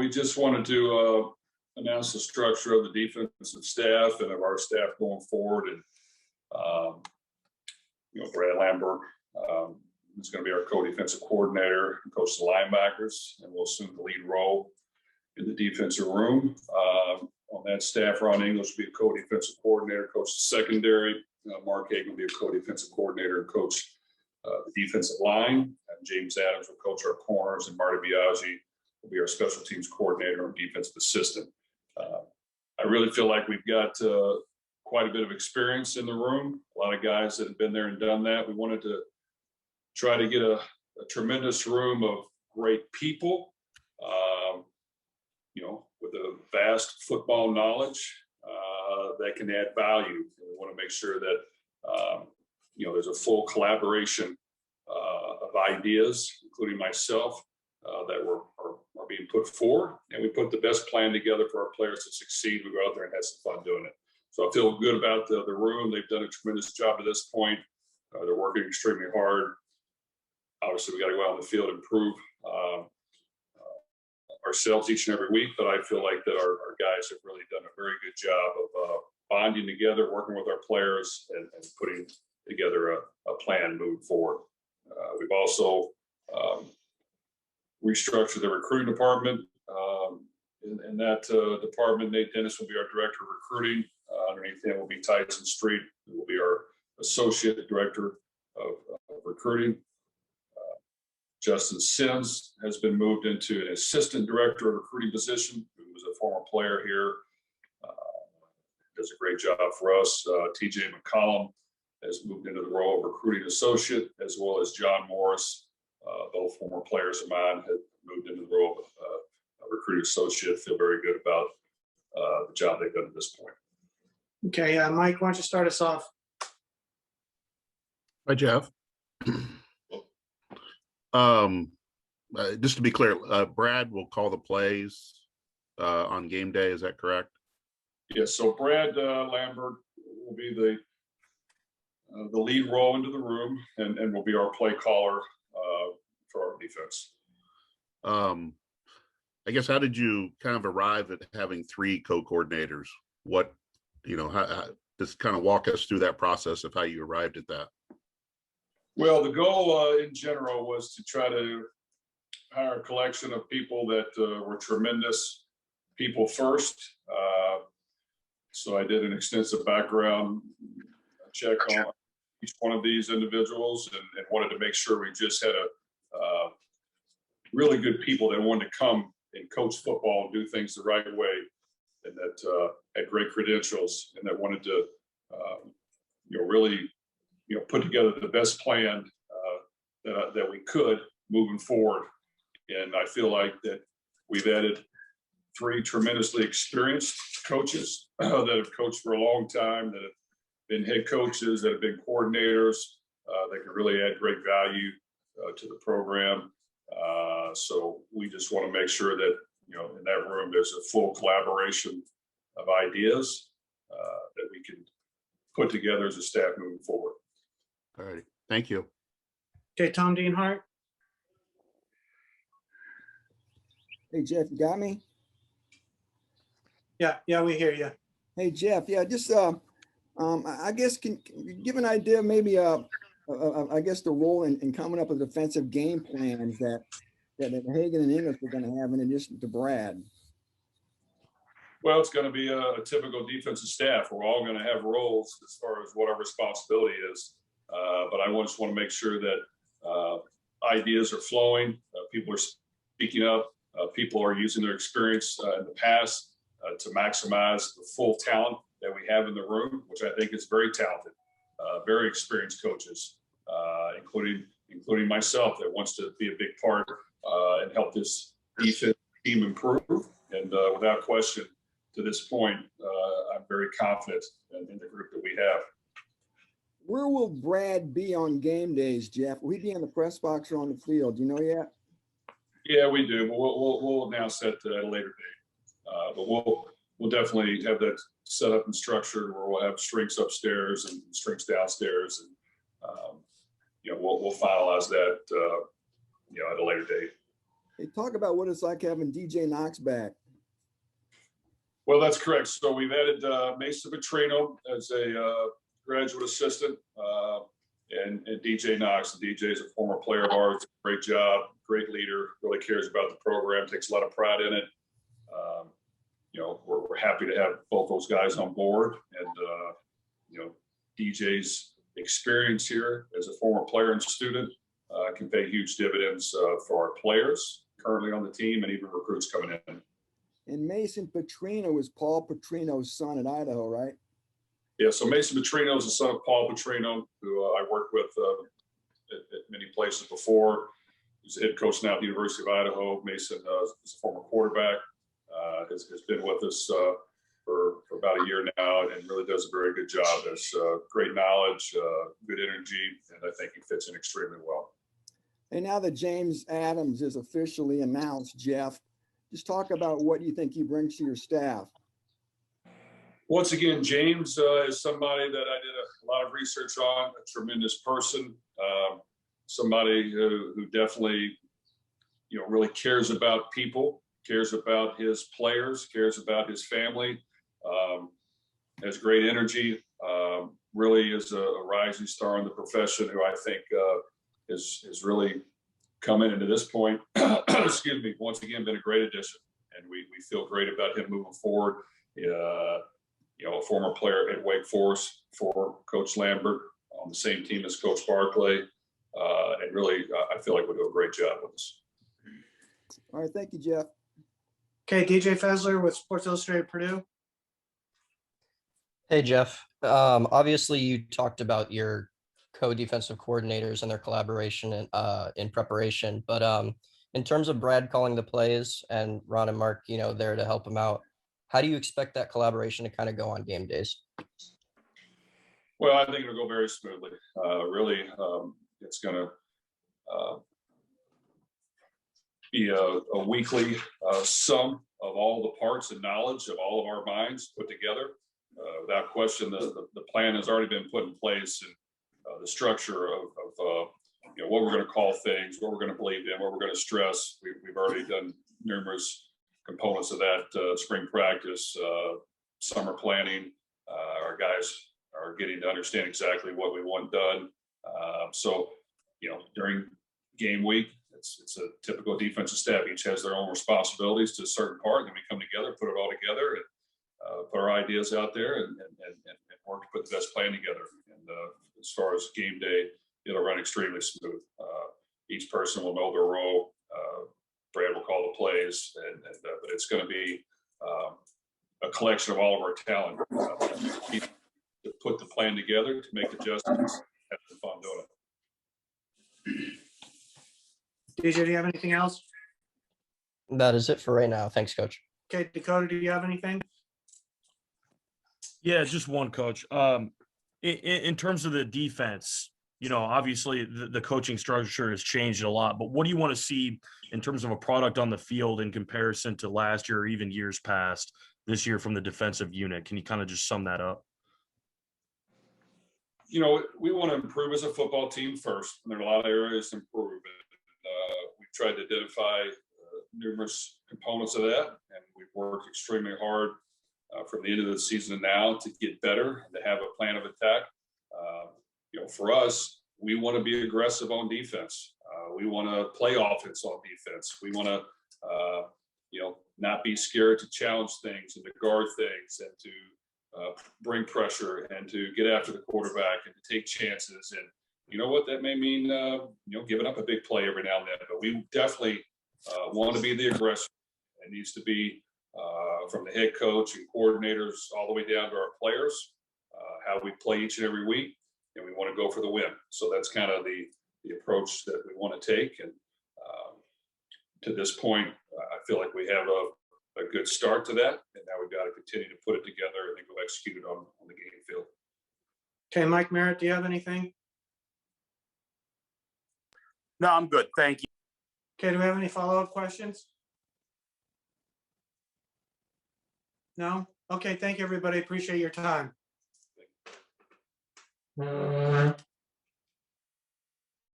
we just wanted to announce the structure of the defensive staff and of our staff going forward. And, Brad Lambert is going to be our co-defensive coordinator and coach the linebackers, and will assume the lead role in the defensive room. On that staff, Ron English will be a co-defensive coordinator, coach the secondary. Mark Hagan will be a co-defensive coordinator and coach the defensive line. And James Adams will coach our corners, and Marty Biaggi will be our special teams coordinator and defensive assistant. I really feel like we've got quite a bit of experience in the room. A lot of guys that have been there and done that. We wanted to try to get a tremendous room of great people, with a vast football knowledge that can add value. We want to make sure that, there's a full collaboration of ideas, including myself, that are being put forward. And we put the best plan together for our players to succeed. We go out there and have some fun doing it. So I feel good about the room. They've done a tremendous job to this point. They're working extremely hard. Obviously, we got to go out on the field and prove ourselves each and every week, but I feel like that our guys have really done a very good job of bonding together, working with our players, and putting together a plan moving forward. We've also restructured the recruiting department. In that department, Nate Dennis will be our director of recruiting. Underneath him will be Tyson Street, who will be our associate director of recruiting. Justin Sims has been moved into an assistant director of recruiting position, who was a former player here. Does a great job for us. TJ McCollum has moved into the role of recruiting associate, as well as John Morris. Both former players of mine have moved into the role of recruiting associate. Feel very good about the job they've done at this point. Okay, Mike, why don't you start us off? Hi, Jeff. Just to be clear, Brad will call the plays on game day. Is that correct? Yes. So Brad Lambert will be the lead role into the room, and will be our play caller for our defense. I guess, how did you kind of arrive at having 3 co-coordinators? What, just kind of walk us through that process of how you arrived at that. Well, the goal in general was to try to hire a collection of people that were tremendous people first. So I did an extensive background check on each one of these individuals, and wanted to make sure we just had a really good people that wanted to come and coach football and do things the right way, and that had great credentials, and that wanted to really put together the best plan that we could moving forward. And I feel like that we've added 3 tremendously experienced coaches that have coached for a long time, that have been head coaches, that have been coordinators, that can really add great value to the program. So we just want to make sure that, in that room, there's a full collaboration of ideas that we can put together as a staff moving forward. All right. Thank you. Okay, Tom Dienhart. Hey, Jeff, you got me? Yeah, we hear you. Hey, Jeff. Yeah, just I guess can you give an idea, maybe I guess the role in coming up with defensive game plans that Hagan and English are going to have in addition to Brad? Well, it's going to be a typical defensive staff. We're all going to have roles as far as what our responsibility is. But I just want to make sure that ideas are flowing, people are speaking up, people are using their experience in the past to maximize the full talent that we have in the room, which I think is very talented, very experienced coaches, including myself, that wants to be a big part and help this defense team improve. And without question, to this point, I'm very confident in the group that we have. Where will Brad be on game days, Jeff? Will he be in the press box or on the field? Do you know yet? Yeah, we do. But we'll announce that at a later date. But we'll definitely have that set up and structured, where we'll have strengths upstairs and strengths downstairs, and we'll finalize that at a later date. Hey, talk about what it's like having DJ Knox back. Well, that's correct. So we've added Mason Petrino as a graduate assistant, and DJ Knox. The DJ is a former player of ours. Great job, great leader. Really cares about the program. Takes a lot of pride in it. We're happy to have both those guys on board, and DJ's experience here as a former player and student can pay huge dividends for our players currently on the team and even recruits coming in. And Mason Petrino is Paul Petrino's son at Idaho, right? Yeah, so Mason Petrino is the son of Paul Petrino, who I worked with at many places before. He's a head coach now at the University of Idaho. Mason is a former quarterback, has been with us for about a year now, and really does a very good job. Has great knowledge, good energy, and I think he fits in extremely well. And now that James Adams is officially announced, Jeff, just talk about what you think he brings to your staff. Once again, James is somebody that I did a lot of research on, a tremendous person, somebody who definitely, really cares about people, cares about his players, cares about his family, has great energy, really is a rising star in the profession who I think is really coming into this point, excuse me, once again, been a great addition. And we feel great about him moving forward. A former player at Wake Forest for Coach Lambert on the same team as Coach Barclay. And really, I feel like we'll do a great job with us. All right. Thank you, Jeff. Okay, DJ Fessler with Sports Illustrated Purdue. Hey, Jeff. Obviously, you talked about your co-defensive coordinators and their collaboration in preparation. But in terms of Brad calling the plays and Ron and Mark, there to help him out, how do you expect that collaboration to kind of go on game days? Well, I think it'll go very smoothly. Really, it's going to be a weekly sum of all the parts and knowledge of all of our minds put together. Without question, the plan has already been put in place, and the structure of what we're going to call things, what we're going to believe in, what we're going to stress. We've already done numerous components of that, spring practice, summer planning. Our guys are getting to understand exactly what we want done. So, during game week, it's a typical defensive staff. Each has their own responsibilities to a certain part. Then we come together, put it all together, and put our ideas out there and work to put the best plan together. And as far as game day, it'll run extremely smooth. Each person will know their role. Brad will call the plays, but it's going to be a collection of all of our talent to put the plan together, to make adjustments, have some fun doing it. DJ, do you have anything else? That is it for right now. Thanks, Coach. Okay, Dakota, do you have anything? Yeah, just one, Coach. In terms of the defense, obviously the coaching structure has changed a lot, but what do you want to see in terms of a product on the field in comparison to last year or even years past this year from the defensive unit? Can you kind of just sum that up? We want to improve as a football team first, and there are a lot of areas to improve. We've tried to identify numerous components of that, and we've worked extremely hard from the end of the season to now to get better and to have a plan of attack. For us, we want to be aggressive on defense. We want to play offense on defense. We want to, not be scared to challenge things and to guard things and to bring pressure and to get after the quarterback and to take chances. And you know what that may mean, giving up a big play every now and then. But we definitely want to be the aggressor. It needs to be from the head coach and coordinators all the way down to our players, how we play each and every week. And we want to go for the win. So that's kind of the approach that we want to take. And to this point, I feel like we have a good start to that. And now we've got to continue to put it together and then go execute it on the game field. Okay, Mike Merritt, do you have anything? No, I'm good. Thank you. Okay, do we have any follow-up questions? No? Okay, thank you, everybody. Appreciate your time.